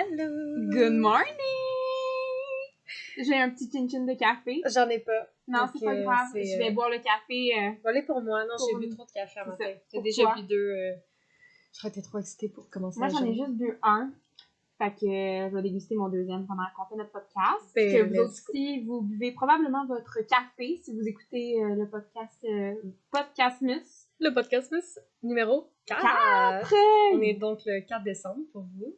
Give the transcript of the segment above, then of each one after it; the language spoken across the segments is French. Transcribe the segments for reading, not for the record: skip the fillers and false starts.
Hello! Good morning! J'ai un petit chin-chin de café. J'en ai pas. Non, c'est pas grave. Je vais boire le café. Volé pour moi. Non, pour j'ai une- bu trop de café à matin. J'ai Pour déjà toi. bu 2. J'aurais été trop excitée pour commencer Moi, la j'en ai journée. juste bu un. Fait que je vais déguster mon deuxième pendant qu'on fait notre podcast. Ben, que vous let's aussi, vous buvez probablement votre café si vous écoutez le podcast Podcastmus. Le podcast numéro 4. 4! On est donc le 4 décembre pour vous.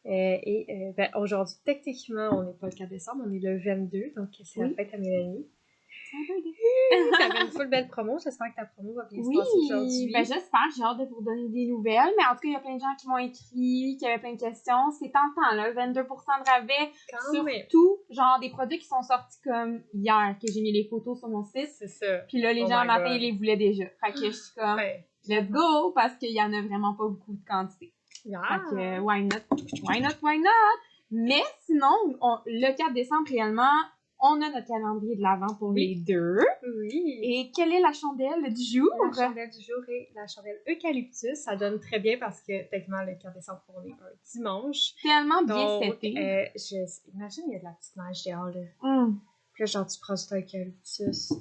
Ben, aujourd'hui, techniquement, on n'est pas le 4 décembre, on est le 22, donc c'est la fête à Mélanie. T'avais une full belle promo, j'espère que ta promo va bien se passer aujourd'hui. Ben j'espère, j'ai hâte de vous donner des nouvelles, mais en tout cas, il y a plein de gens qui m'ont écrit, qui avaient plein de questions. C'est tentant, là, 22% de rabais, Quand même. surtout, genre, des produits qui sont sortis comme hier, que j'ai mis les photos sur mon site. C'est ça. Puis là, les Oh gens, my le matin, God. ils les voulaient déjà. Fait que je suis comme, Ouais. let's go, parce qu'il y en a vraiment pas beaucoup de quantité. Yeah. Fait que, why not? Mais sinon, le 4 décembre, réellement, on a notre calendrier de l'Avent pour les deux. Oui. Et quelle est la chandelle du jour? La chandelle du jour est la chandelle eucalyptus. Ça donne très bien parce que, techniquement, le 4 décembre, on est un dimanche. Tellement bien Donc, seté. imagine, il y a de la petite neige dehors, là. Mm. Puis là, genre, tu prends ton eucalyptus,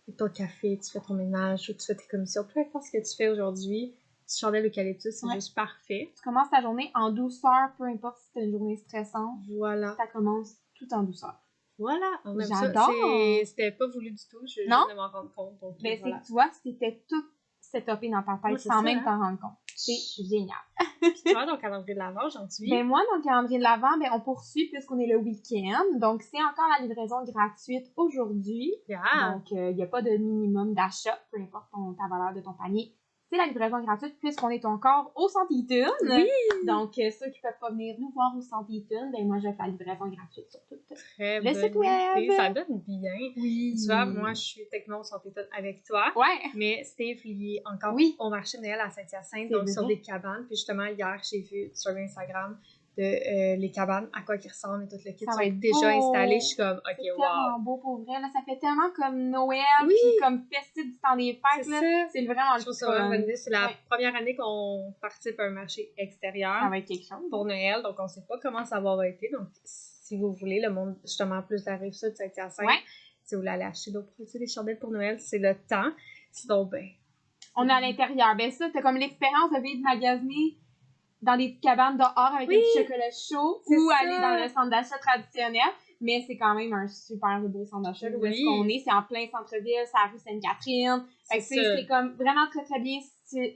avec ton café, tu fais ton ménage ou tu fais tes commissions. Peu importe ce que tu fais aujourd'hui, tu chandelle eucalyptus, c'est juste parfait. Tu commences ta journée en douceur, peu importe si c'est une journée stressante. Voilà. Ça commence tout en douceur. Voilà, on aime J'adore. ça. C'était pas voulu du tout, je viens de m'en rendre compte. Donc, Mais voilà. c'est que tu vois, c'était tout setupé dans ta tête Ouais, c'est sans ça, même hein. t'en rendre compte. C'est génial. Puis toi, donc, calendrier de l'Avent aujourd'hui. Ben moi, dans le calendrier de l'Avent, ben on poursuit puisqu'on est le week-end. Donc, c'est encore la livraison gratuite aujourd'hui. Yeah. Donc, il n'y a pas de minimum d'achat, peu importe ta valeur de ton panier. C'est la livraison gratuite puisqu'on est encore au Centre Eaton. Oui. Donc, ceux qui peuvent pas venir nous voir au Centre Eaton, ben moi, j'ai fait la livraison gratuite sur tout. Très Le bonne site web. idée. Ça donne bien. Oui. Tu vois, moi, je suis techniquement au Centre Eaton avec toi. Ouais. Mais Steve, il est encore au marché de Noël à Saint-Hyacinthe, donc sur des cabanes. Puis justement, hier, j'ai vu sur Instagram les cabanes, à quoi ils ressemblent et tout le kit Ça sont va être déjà beau. installés. Je suis comme, C'est ok, wow. tellement beau pour vrai. Là, ça fait tellement comme Noël, Oui. puis comme festif du temps des fêtes. C'est là. ça. C'est vraiment Je le trouve ça vraiment bonne idée. C'est la Ouais. première année qu'on participe à un marché extérieur Ça va être quelque chose. pour Noël, donc on sait pas comment ça va être. Donc, si vous voulez, le monde, justement, plus de la Rive-Sud, Saint-Hyacinthe, si vous voulez aller acheter d'autres produits, des chandelles pour Noël, c'est le temps. Sinon, ben... On est à l'intérieur. Ben ça, t'as comme l'expérience de vivre magasiner dans des petites cabanes dehors avec un petit chocolat chaud ou aller dans le centre d'achat traditionnel. Mais c'est quand même un super beau centre d'achat. Où est-ce qu'on est? C'est en plein centre-ville, c'est à rue Sainte-Catherine. Fait que c'est comme vraiment très, très bien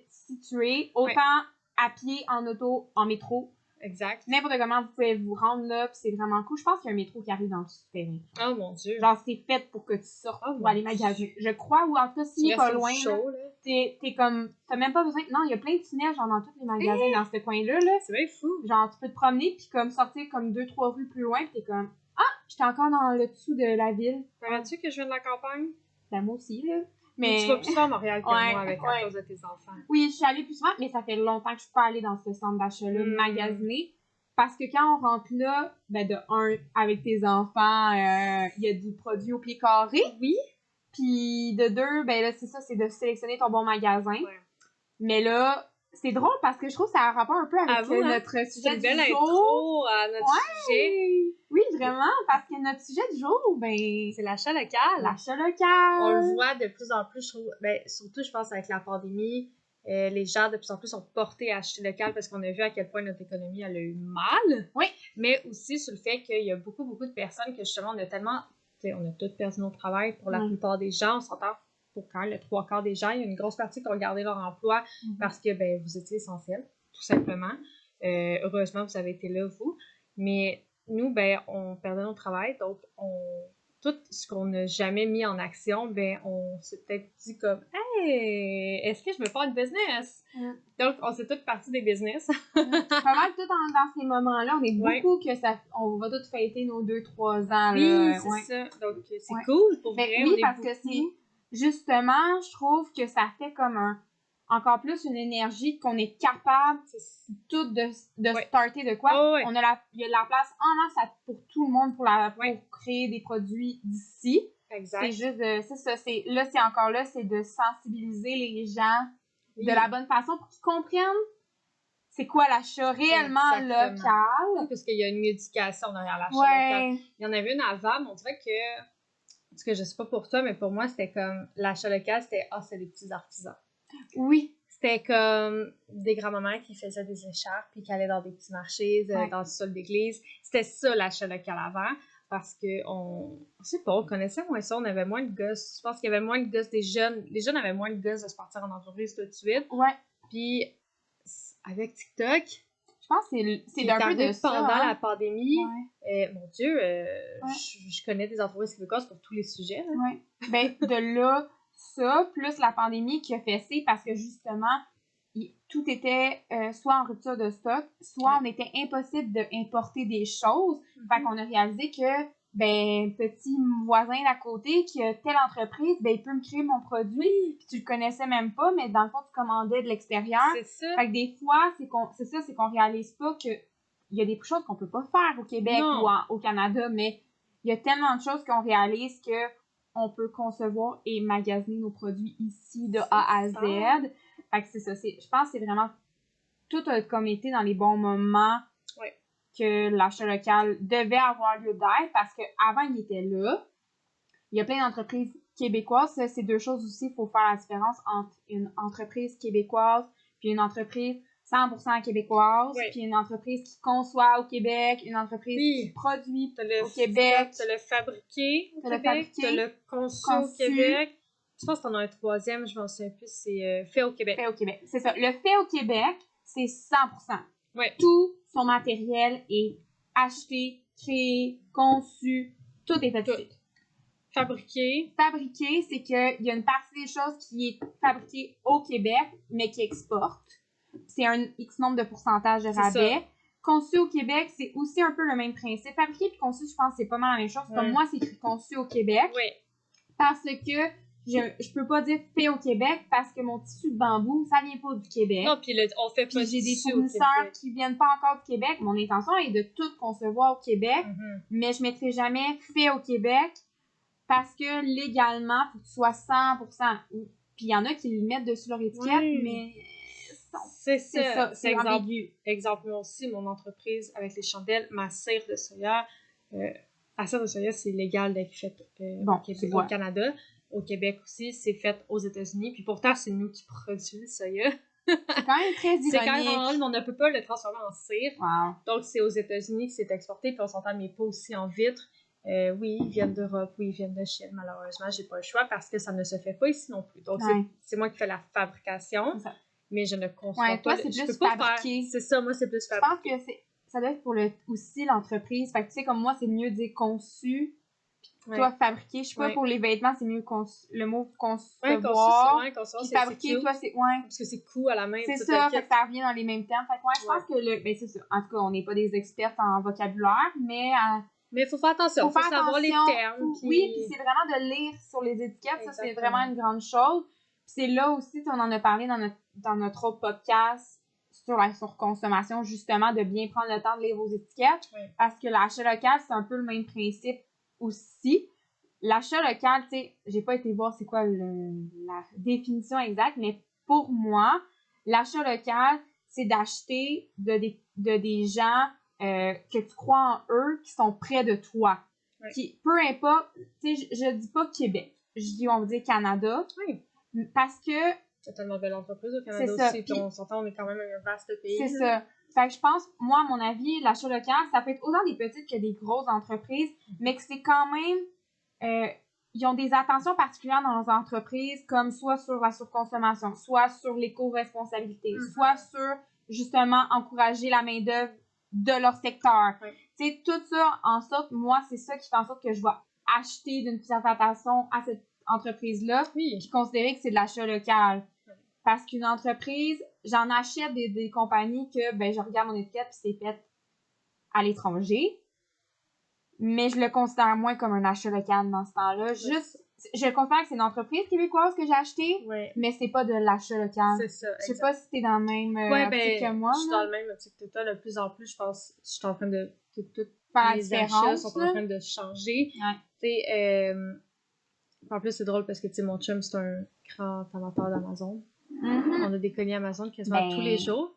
situé. Autant à pied, en auto, en métro. Exact. N'importe comment, vous pouvez vous rendre là, puis c'est vraiment cool. Je pense qu'il y a un métro qui arrive dans le souterrain. Oh mon Dieu. Genre, c'est fait pour que tu sortes pour aller magasiner. Je crois, ou en tout cas, si t'es pas loin, chaud, là, t'es comme, t'as même pas besoin. Non, il y a plein de tunnels, genre, dans tous les magasins dans ce coin-là, là. C'est bien fou. Genre, tu peux te promener, puis comme sortir comme 2-3 rues plus loin, puis t'es comme, ah, j'étais encore dans le dessous de la ville. Vois-tu que je viens de la campagne? Ben, moi aussi, là. Mais... Tu vas plus souvent à Montréal que moi avec à cause de tes enfants. Oui, je suis allée plus souvent, mais ça fait longtemps que je suis pas allée dans ce centre d'achat-là, magasiner. Parce que quand on rentre là, ben de un, avec tes enfants, il y a du produit au pied carré. Oui. Puis de deux, ben là, c'est ça, c'est de sélectionner ton bon magasin. Ouais. Mais là, c'est drôle parce que je trouve que ça a rapport un peu avec notre sujet du jour. C'est une belle intro à notre sujet. Oui, vraiment, parce que notre sujet du jour, ben... c'est l'achat local. L'achat local. On le voit de plus en plus, je trouve, ben, surtout, je pense, avec la pandémie. Les gens, de plus en plus, sont portés à acheter local parce qu'on a vu à quel point notre économie, elle a eu mal. Oui. Mais aussi sur le fait qu'il y a beaucoup, beaucoup de personnes que, justement, on a toutes perdu notre travail pour la plupart des gens. On s'entend pour quand le 3/4 des gens. Il y a une grosse partie qui ont gardé leur emploi parce que, ben, vous étiez essentiels, tout simplement. Heureusement, vous avez été là, vous. Mais nous, ben, on perdait notre travail. Donc, tout ce qu'on n'a jamais mis en action, ben, on s'est peut-être dit comme « Hey, est-ce que je veux faire une business? » Donc, on s'est toutes parties des business. Pas mal tout dans ces moments-là. On est beaucoup que ça... On va tous fêter nos 2-3 ans. Oui, c'est ça. Donc, c'est cool pour vrai. Oui, parce que c'est... Justement, je trouve que ça fait comme encore plus une énergie qu'on est capable tout de starter de quoi. Oh, il y a de la place en masse pour tout le monde pour créer des produits d'ici. Exact. C'est juste c'est de sensibiliser les gens de la bonne façon pour qu'ils comprennent c'est quoi l'achat réellement local. Parce qu'il y a une éducation derrière l'achat local. Il y en avait une avant, mais on dirait que, parce que je sais pas pour toi, mais pour moi, c'était comme l'achat local, c'était c'est des petits artisans. Oui. C'était comme des grands-mamans qui faisaient des écharpes puis qui allaient dans des petits marchés, dans le sol d'église. C'était ça l'achat local avant. Parce que on sait pas, on connaissait moins ça, on avait moins de gosses. Je pense qu'il y avait moins de gosses des jeunes. Les jeunes avaient moins de gosses de se partir en entreprise tout de suite. Ouais. Puis avec TikTok, je pense que c'est d'un peu de ça. Pendant la pandémie, mon Dieu, ouais. je connais des entreprises québécoises pour tous les sujets. Ouais. Ben, de là, ça, plus la pandémie qui a fessé parce que justement, tout était soit en rupture de stock, soit on était impossible d'importer des choses. Fait qu'on a réalisé que, ben, petit voisin d'à côté qui a telle entreprise, ben, il peut me créer mon produit, puis tu le connaissais même pas, mais dans le fond, tu commandais de l'extérieur. C'est ça. Fait que des fois, c'est qu'on réalise pas que il y a des choses qu'on peut pas faire au Québec ou au Canada, mais il y a tellement de choses qu'on réalise que on peut concevoir et magasiner nos produits ici de A à Z. Fait que c'est ça. Je pense que c'est vraiment tout a comme été dans les bons moments que l'achat local devait avoir lieu d'être parce qu'avant, il était là. Il y a plein d'entreprises québécoises. Ça, c'est deux choses aussi. Il faut faire la différence entre une entreprise québécoise puis une entreprise 100% québécoise, puis une entreprise qui conçoit au Québec, une entreprise qui produit au Québec. T'as le fabriqué au Québec, t'as le conçu au Québec. Je pense que t'en as un troisième, je m'en souviens plus, c'est fait au Québec. Fait au Québec, c'est ça. Le fait au Québec, c'est 100%. Ouais. Tout son matériel est acheté, créé, conçu, tout est fait ici. Fabriqué. Fabriqué, c'est qu'il y a une partie des choses qui est fabriquée au Québec, mais qui exporte. C'est un X nombre de pourcentage de rabais. Conçu au Québec, c'est aussi un peu le même principe. Fabriqué puis conçu, je pense que c'est pas mal la même chose. Comme moi, c'est écrit conçu au Québec. Oui. Parce que je peux pas dire fait au Québec parce que mon tissu de bambou, ça vient pas du Québec. Non, puis on fait pas de tissu. J'ai des fournisseurs qui viennent pas encore du Québec. Mon intention est de tout concevoir au Québec, mais je mettrai jamais fait au Québec parce que légalement, il faut que tu sois 100%. Puis il y en a qui le mettent dessus leur étiquette, mais c'est ça. C'est ambigu. Exemple, moi aussi, mon entreprise avec les chandelles, ma cire de soya, la cire de soya, c'est légal d'être faite au Canada. Au Québec aussi, c'est fait aux États-Unis. Puis pourtant, c'est nous qui produisons le soya. C'est quand même très ironique. C'est quand même drôle, mais on ne peut pas le transformer en cire. Wow. Donc, c'est aux États-Unis que c'est exporté. Puis on s'entend mes pots aussi en vitre. Oui, ils viennent d'Europe, oui, ils viennent de Chine. Malheureusement, j'ai pas le choix parce que ça ne se fait pas ici non plus. Donc, c'est moi qui fais la fabrication, mais je ne conçois pas. Toi, c'est plus fabriqué. C'est ça, moi, c'est plus fabriqué. Je pense que ça doit être pour aussi l'entreprise. Fait que tu sais, comme moi, c'est mieux dire conçu. Puis toi, fabriqué. Je sais pas, pour les vêtements, c'est mieux le mot concevoir. Concevoir, puis fabriqué, toi, c'est... Parce que c'est cool à la main. C'est ça, fait que ça revient dans les mêmes termes. Fait que je pense que ben c'est ça. En tout cas, on n'est pas des expertes en vocabulaire, mais il faut faire attention. Il faut savoir les termes. Oui, puis c'est vraiment de lire sur les étiquettes. Exactement. Ça, c'est vraiment une grande chose. Puis c'est là aussi, on en a parlé dans notre autre podcast sur la surconsommation, justement, de bien prendre le temps de lire vos étiquettes. Parce que l'achat local, c'est un peu le même principe aussi. L'achat local, tu sais, j'ai pas été voir c'est quoi la définition exacte, mais pour moi, l'achat local, c'est d'acheter de des gens que tu crois en eux, qui sont près de toi. Qui, peu importe, tu sais, je dis pas Québec, on va dire Canada. Parce que... C'est tellement belle entreprise au Canada aussi, puis on s'entend, on est quand même un vaste pays. C'est ça. Fait que je pense, moi, à mon avis, l'achat local, ça peut être autant des petites que des grosses entreprises, mais que c'est quand même... ils ont des attentions particulières dans leurs entreprises, comme soit sur la surconsommation, soit sur l'éco-responsabilité, soit sur, justement, encourager la main-d'œuvre de leur secteur. Tu sais, tout ça, en sorte, moi, c'est ça qui fait en sorte que je vais acheter d'une certaine façon à cette entreprise-là, puis considérer que c'est de l'achat local. Parce qu'une entreprise, j'en achète des compagnies que, ben, je regarde mon étiquette puis c'est fait à l'étranger. Mais je le considère moins comme un achat local dans ce temps-là. Je considère que c'est une entreprise québécoise que j'ai achetée, mais c'est pas de l'achat local. C'est ça, je sais pas si t'es dans le même optique que moi. Je suis dans le même optique que toi. De plus en plus, je pense, je suis en train de... Toutes les achats sont en train de changer. Tu sais, en plus, c'est drôle parce que, tu sais, mon chum, c'est un grand amateur d'Amazon. On a des colis Amazon quasiment tous les jours.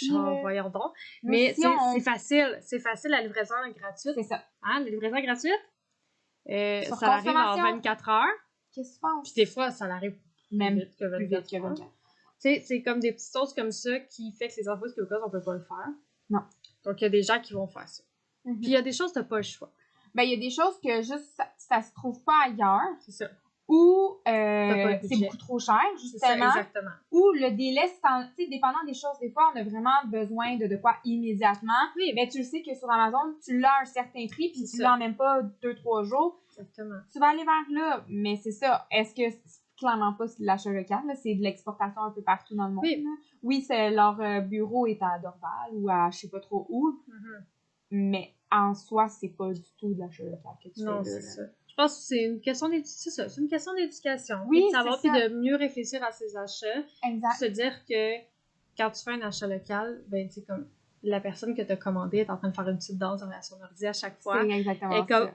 Genre, voyons donc. Mais c'est facile. C'est facile, la livraison est gratuite. C'est ça. Hein, la livraison est gratuite. Sur ça arrive en 24 heures. Qu'est-ce que tu penses? Puis des fois, ça arrive même plus vite que 24 heures. C'est comme des petites choses comme ça qui fait que les entreprises québécoises, on peut pas le faire. Non. Donc, il y a des gens qui vont faire ça. Puis il y a des choses, t'as pas le choix. Ben, il y a des choses que juste, ça se trouve pas ailleurs. C'est ça. Ou c'est beaucoup trop cher, justement. C'est ça, exactement. Ou le délai, tu sais, dépendant des choses, des fois, on a vraiment besoin de quoi immédiatement. Oui. Mais tu le sais que sur Amazon, tu l'as à un certain prix, puis tu l'as en même pas 2-3 jours. Exactement. Tu vas aller vers là. Mais c'est ça. Est-ce que clairement pas c'est de l'achat local, là, c'est de l'exportation un peu partout dans le monde. Oui, c'est leur bureau est à Dorval ou à je sais pas trop où. Mais en soi, c'est pas du tout de l'achat local que tu fais. Non, c'est ça. Je pense que c'est une question d'éducation. C'est une question d'éducation. Oui, de savoir puis de mieux réfléchir à ses achats. Exact. Se dire que quand tu fais un achat local, ben tu sais comme la personne que tu as commandé est en train de faire une petite danse derrière son ordi à chaque fois. C'est exactement et comme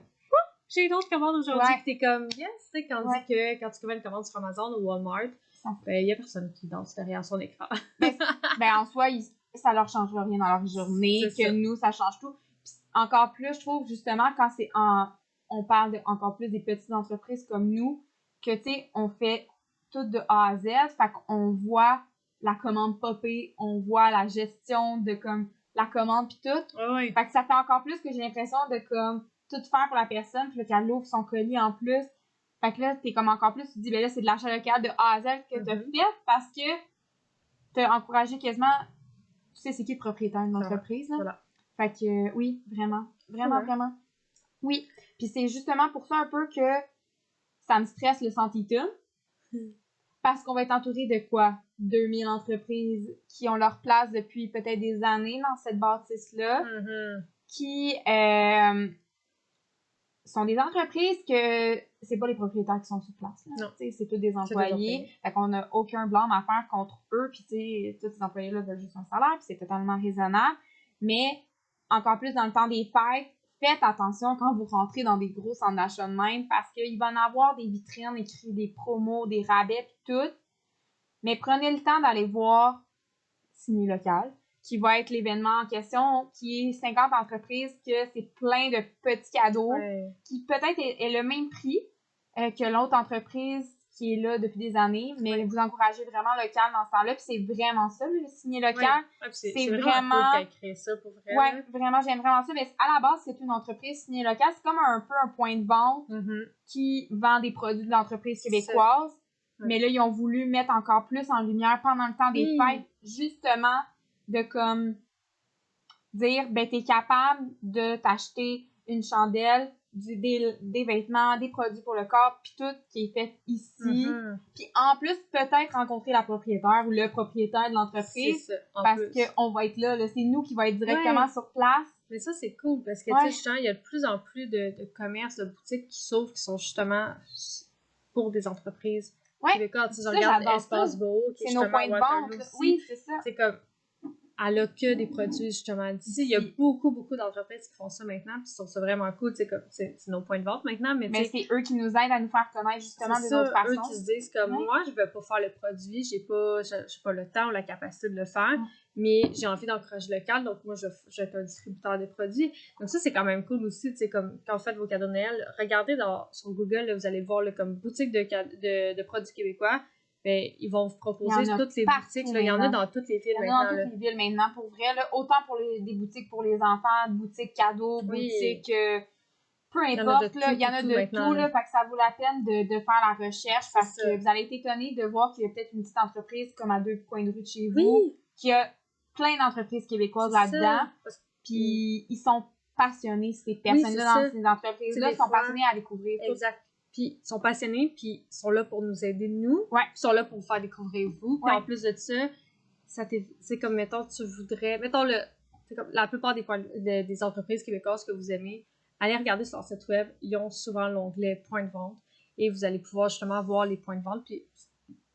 j'ai une autre commande aujourd'hui, puis t'es comme yes, tu sais quand dit que quand tu commandes une commande sur Amazon ou Walmart, ben il y a personne qui danse derrière son écran. ben en soi, ça leur changera rien dans leur journée, nous ça change tout. Puis encore plus, je trouve justement quand c'est on parle encore plus des petites entreprises comme nous, que tu sais, on fait tout de A à Z, fait qu'on voit la commande popper, on voit la gestion de comme la commande pis tout. Oui. Fait que ça fait encore plus que j'ai l'impression de comme tout faire pour la personne, puis là qu'elle ouvre son colis en plus. Fait que là, t'es comme encore plus, tu te dis, ben là, c'est de l'achat local de A à Z que t'as fait parce que t'as encouragé quasiment, tu sais, c'est qui le propriétaire de l'entreprise, là? Voilà. Fait que oui, vraiment. Vraiment. Oui. Puis c'est justement pour ça un peu que ça me stresse le Santitum. Parce qu'on va être entouré de quoi? 2000 entreprises qui ont leur place depuis peut-être des années dans cette bâtisse-là. Qui sont des entreprises que c'est pas les propriétaires qui sont sur place. Là. Non. C'est tous des employés. Fait qu'on n'a aucun blâme à faire contre eux. Puis tu sais, tous ces employés-là veulent juste un salaire. Puis c'est totalement raisonnable. Mais encore plus dans le temps des fêtes, faites attention quand vous rentrez dans des gros centres d'achat de même parce qu'il va y en avoir des vitrines écrites des promos, des rabais puis tout. Mais prenez le temps d'aller voir Ciné Local, qui va être l'événement en question, qui est 50 entreprises, que c'est plein de petits cadeaux, qui peut-être est le même prix que l'autre entreprise qui est là depuis des années, mais vous encouragez vraiment local dans ce temps-là, puis c'est vraiment ça, le Ciné Local. C'est vraiment cool créé ça pour vrai. Ouais, vraiment, j'aime vraiment ça, mais à la base, c'est une entreprise Ciné Local, c'est comme un peu un point de vente qui vend des produits de l'entreprise québécoise. Mais là, ils ont voulu mettre encore plus en lumière pendant le temps des fêtes, justement, de comme dire, ben, t'es capable de t'acheter une chandelle, des vêtements, des produits pour le corps, puis tout qui est fait ici. Puis en plus, peut-être rencontrer la propriétaire ou le propriétaire de l'entreprise, parce qu'on va être là, c'est nous qui va être directement sur place. Mais ça, c'est cool, parce que, tu sais, justement, il y a de plus en plus de commerces, de boutiques qui s'ouvrent, qui sont justement pour des entreprises. Québécois, tu sais, je regarde Espace Beau, qui est nos points de vente. Oui, c'est ça. C'est comme, elle a que des produits, justement, d'ici. Il y a beaucoup d'entreprises qui font ça maintenant, puis sont ça vraiment cool, tu sais, comme, c'est nos points de vente maintenant, mais c'est eux qui nous aident à nous faire connaître, justement, d'une autre façon. Eux qui se disent, comme, moi, je veux pas faire le produit, j'ai pas le temps ou la capacité de le faire, mais j'ai envie d'encourager le local, donc moi, je vais être un distributeur de produits. Donc ça, c'est quand même cool aussi, tu sais, comme, quand vous faites vos cadeaux de Noël, regardez sur Google, là, vous allez voir, là, comme, boutique de produits québécois. Ben, ils vont vous proposer toutes les boutiques. Là, il y en a dans toutes les villes maintenant. Il y en a dans toutes les villes maintenant, pour vrai. Là, autant pour des boutiques pour les enfants, boutiques cadeaux, boutiques... peu importe, il y en a de tout. Là, fait que ça vaut la peine de faire la recherche parce que vous allez être étonnés de voir qu'il y a peut-être une petite entreprise comme à 2 coins de rue de chez vous qui a plein d'entreprises québécoises là-dedans. Puis ils sont passionnés, ces personnes-là dans ces entreprises-là, sont passionnés à découvrir tout. Exact. Puis ils sont passionnés, puis ils sont là pour nous aider, nous. Ils sont là pour vous faire découvrir vous. Puis en plus de ça, c'est comme, mettons, tu voudrais... Mettons, c'est comme la plupart des entreprises québécoises que vous aimez, allez regarder sur leur site web. Ils ont souvent l'onglet points de vente. Et vous allez pouvoir justement voir les points de vente. Puis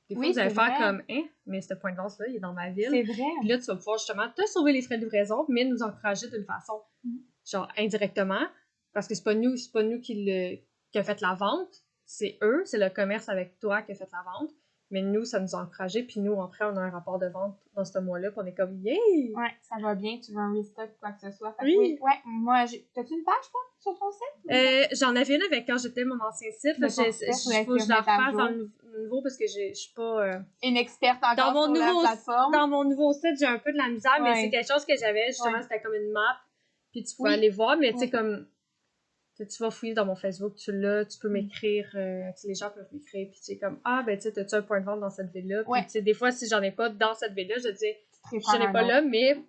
des fois, vous allez faire comme, mais ce point de vente-là, il est dans ma ville. C'est vrai. Puis là, tu vas pouvoir justement te sauver les frais de livraison, mais nous encourager d'une façon, genre, indirectement. Parce que c'est pas nous qui a fait la vente, c'est eux, c'est le commerce avec toi qui a fait la vente. Mais nous, ça nous a encouragés. Puis nous, après, on a un rapport de vente dans ce mois-là. Puis on est comme, yay! Ouais, ça va bien, tu veux un restock ou quoi que ce soit. Fait que Oui. Ouais, moi, t'as-tu une page, toi, sur ton site? J'en avais une avec quand j'étais mon ancien site. Le Là, portrait, faut que je la mettre à refasse jour. dans le nouveau parce que je suis pas... Une experte dans encore mon sur la nouveau plateforme. Dans mon nouveau site, j'ai un peu de la misère, mais Ouais. c'est quelque chose que j'avais. Justement, Ouais. c'était comme une map. Puis tu pouvais Oui. aller voir. Mais tu sais, Oui. comme... Tu vas fouiller dans mon Facebook, tu l'as, tu peux m'écrire, les gens peuvent m'écrire, puis tu es comme, ah, ben, tu sais, t'as-tu un point de vente dans cette ville-là? Puis, Ouais. tu sais, des fois, si j'en ai pas dans cette ville-là, je dis, préfères je n'ai un pas autre. là, mais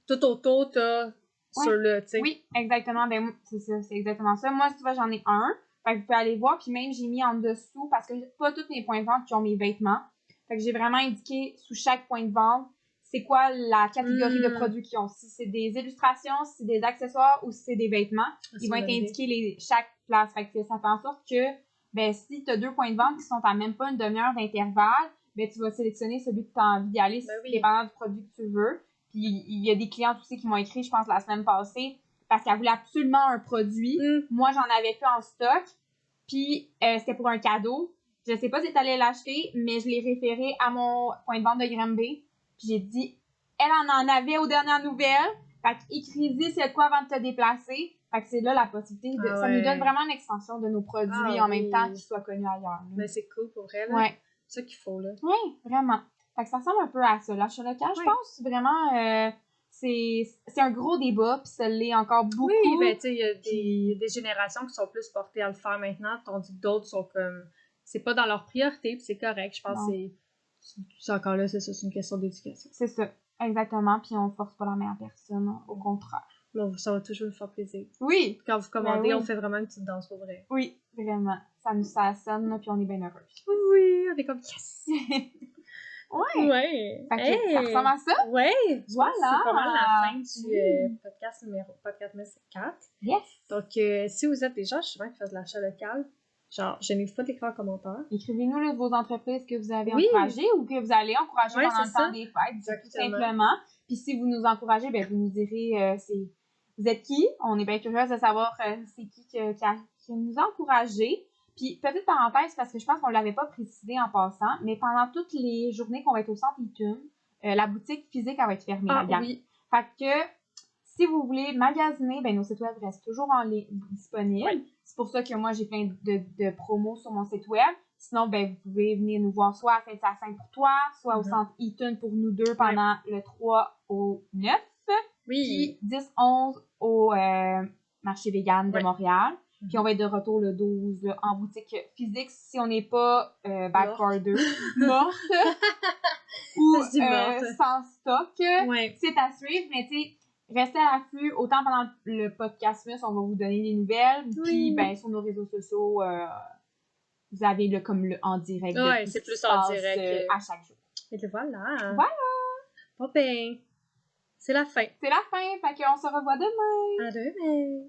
tout autour, t'as ceux-là, tu sais. Oui, exactement. Ben, c'est ça, c'est exactement ça. Moi, tu vois, j'en ai un. Fait que vous pouvez aller voir, puis même, j'ai mis en dessous, parce que pas tous mes points de vente qui ont mes vêtements. Fait que j'ai vraiment indiqué sous chaque point de vente, c'est quoi la catégorie de produits qu'ils ont. Si c'est des illustrations, si c'est des accessoires ou si c'est des vêtements, ils vont être indiqués chaque place. Fait que ça fait en sorte que, ben, si tu as 2 points de vente qui sont à même pas une demi-heure d'intervalle, ben, tu vas sélectionner celui que tu as envie d'y aller, dépendant du produit que tu veux. Puis il y a des clients aussi qui m'ont écrit, je pense, la semaine passée, parce qu'elle voulait absolument un produit. Moi, j'en avais plus en stock. Puis c'était pour un cadeau. Je sais pas si tu allais l'acheter, mais je l'ai référé à mon point de vente de Granby. Puis j'ai dit, elle en avait aux dernières nouvelles. Fait qu'écris-y c'est quoi avant de te déplacer. Fait que c'est là la possibilité de... Ça nous donne vraiment une extension de nos produits en même temps qu'ils soient connus ailleurs. Mais c'est cool pour vrai, là. Ouais. C'est ça qu'il faut, là. Oui, vraiment. Fait que ça ressemble un peu à ça. L'achat local, je pense vraiment... c'est un gros débat, puis ça l'est encore beaucoup. Oui, ben tu sais, il y a des générations qui sont plus portées à le faire maintenant, tandis que d'autres sont comme... C'est pas dans leur priorité, puis c'est correct. Je pense que c'est encore là, c'est ça, c'est une question d'éducation. C'est ça, exactement. Puis on force pas la meilleure personne, au contraire. Bon, ça va toujours nous faire plaisir. Oui! Quand vous commandez, on fait vraiment une petite danse pour vrai. Oui, vraiment. Ça sonne, puis on est bien heureux. Oui, on est comme yes! Ouais! Fait que ça ressemble à ça? Ouais! Voilà! C'est pas mal la fin du podcast numéro 4. Yes! Donc, si vous êtes des gens justement qui font de l'achat local, genre, je n'hésite pas d'écrire en commentaire. Écrivez-nous là, vos entreprises que vous avez encouragées ou que vous allez encourager pendant le temps des fêtes, tout simplement. Puis si vous nous encouragez, ben vous nous direz vous êtes qui? On est bien curieuse de savoir c'est qui nous a encouragés. Puis petite parenthèse, parce que je pense qu'on ne l'avait pas précisé en passant, mais pendant toutes les journées qu'on va être au centre Eaton, la boutique physique elle va être fermée. Oui. Fait que si vous voulez magasiner, ben nos sites web restent toujours en ligne disponibles. Oui. C'est pour ça que moi, j'ai plein de promos sur mon site web. Sinon, ben vous pouvez venir nous voir soit à Saint-Hyacinthe pour toi, soit au centre Eaton pour nous deux pendant le 3 au 9. Puis 10-11 au marché vegan de Montréal. Puis on va être de retour le 12 en boutique physique si on n'est pas backorder, morte ou sans stock. C'est à suivre, mais tu sais, restez à l'affût. Autant pendant le podcast Mus, on va vous donner des nouvelles. Puis ben sur nos réseaux sociaux, vous avez comme le en direct. Oui, c'est plus en direct. À chaque jour. Et voilà. Voilà. Bon ben, c'est la fin. C'est la fin, fait qu'on se revoit demain. À demain.